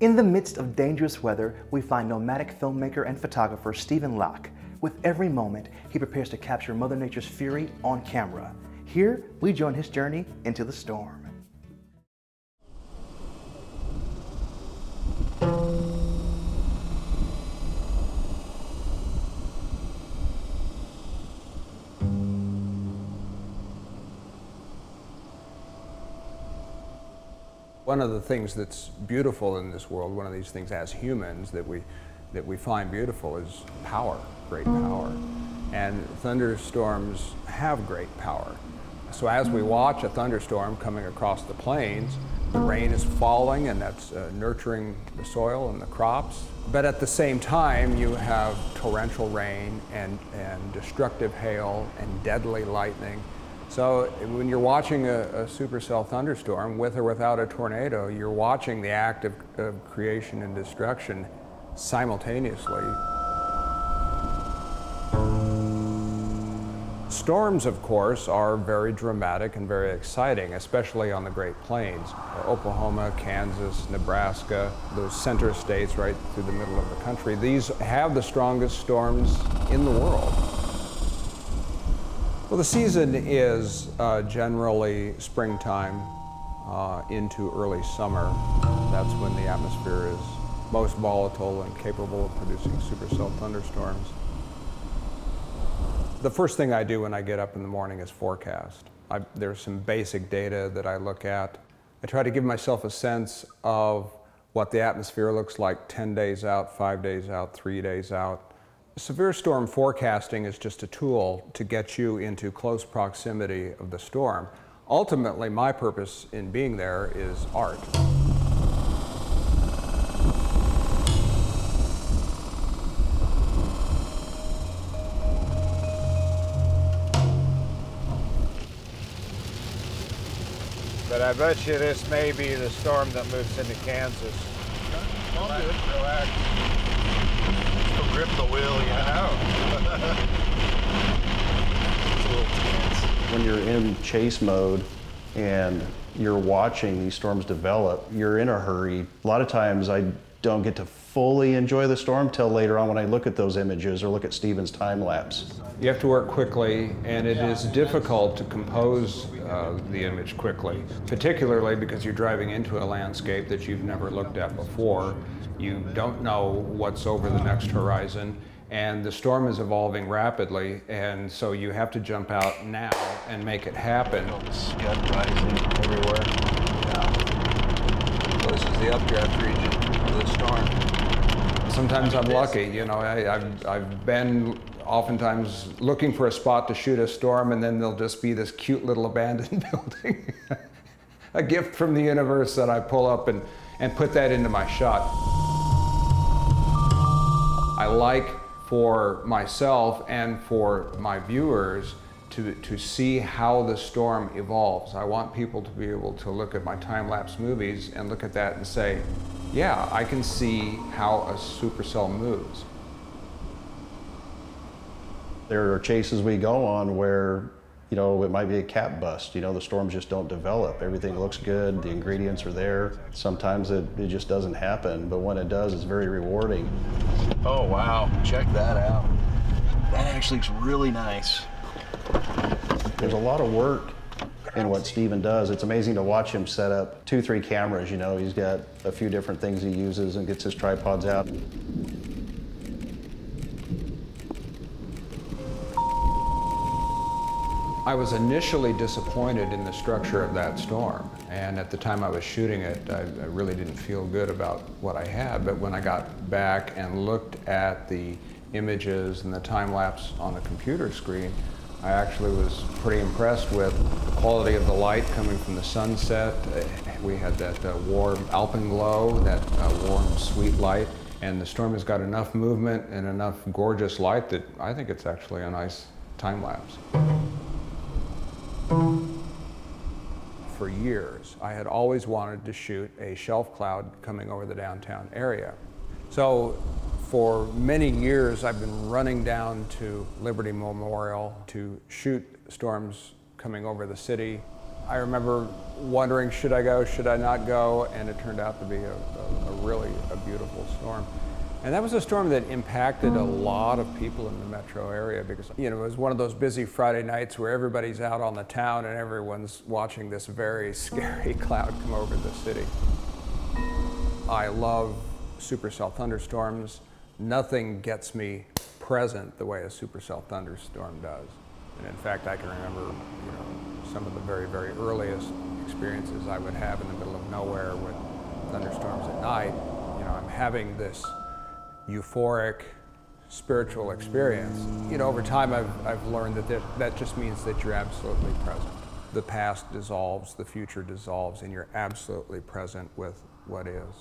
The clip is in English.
In the midst of dangerous weather, we find nomadic filmmaker and photographer Stephen Locke. With every moment, he prepares to capture Mother Nature's fury on camera. Here, we join his journey into the storm. One of the things that's beautiful in this world, one of these things as humans that we find beautiful is power, great power. And thunderstorms have great power. So as we watch a thunderstorm coming across the plains, the rain is falling and that's nurturing the soil and the crops. But at the same time, you have torrential rain and destructive hail and deadly lightning. So when you're watching a supercell thunderstorm, with or without a tornado, you're watching the act of creation and destruction simultaneously. Storms, of course, are very dramatic and very exciting, especially on the Great Plains. Oklahoma, Kansas, Nebraska, those center states right through the middle of the country, these have the strongest storms in the world. Well, the season is generally springtime into early summer. That's when the atmosphere is most volatile and capable of producing supercell thunderstorms. The first thing I do when I get up in the morning is forecast. There's some basic data that I look at. I try to give myself a sense of what the atmosphere looks like 10 days out, 5 days out, 3 days out. Severe storm forecasting is just a tool to get you into close proximity of the storm. Ultimately, my purpose in being there is art. But I bet you this may be the storm that moves into Kansas. Relax. Still grip the wheel, you know. It's a little tense. When you're in chase mode and you're watching these storms develop, you're in a hurry. A lot of times I don't get to fully enjoy the storm till later on when I look at those images or look at Stephen's time lapse. You have to work quickly, and it is difficult to compose the image quickly, particularly because you're driving into a landscape that you've never looked at before. You don't know what's over the next horizon, and the storm is evolving rapidly, and so you have to jump out now and make it happen. Scud rising everywhere. Yeah. So this is the updraft region of the storm. Sometimes I'm lucky, you know, I've been oftentimes looking for a spot to shoot a storm, and then there'll just be this cute little abandoned building. A gift from the universe that I pull up and put that into my shot. I like for myself and for my viewers to see how the storm evolves. I want people to be able to look at my time-lapse movies and look at that and say, yeah, I can see how a supercell moves. There are chases we go on where, you know, it might be a cap bust. You know, the storms just don't develop. Everything looks good, the ingredients are there. Sometimes it just doesn't happen, but when it does, it's very rewarding. Oh, wow. Check that out. That actually looks really nice. There's a lot of work in what Stephen does. It's amazing to watch him set up 2-3 cameras. You know, he's got a few different things he uses and gets his tripods out. I was initially disappointed in the structure of that storm, and at the time I was shooting it, I really didn't feel good about what I had, but when I got back and looked at the images and the time-lapse on the computer screen, I actually was pretty impressed with the quality of the light coming from the sunset. We had that warm alpenglow, that warm, sweet light, and the storm has got enough movement and enough gorgeous light that I think it's actually a nice time-lapse. For years, I had always wanted to shoot a shelf cloud coming over the downtown area. So for many years, I've been running down to Liberty Memorial to shoot storms coming over the city. I remember wondering, should I go, should I not go, and it turned out to be a really beautiful storm. And that was a storm that impacted a lot of people in the metro area because, you know, it was one of those busy Friday nights where everybody's out on the town and everyone's watching this very scary cloud come over the city. I love supercell thunderstorms. Nothing gets me present the way a supercell thunderstorm does. And in fact, I can remember, you know, some of the very, very earliest experiences I would have in the middle of nowhere with thunderstorms at night. You know, I'm having this euphoric spiritual experience. You know, over time I've learned that just means that you're absolutely present. The past dissolves, the future dissolves, and you're absolutely present with what is.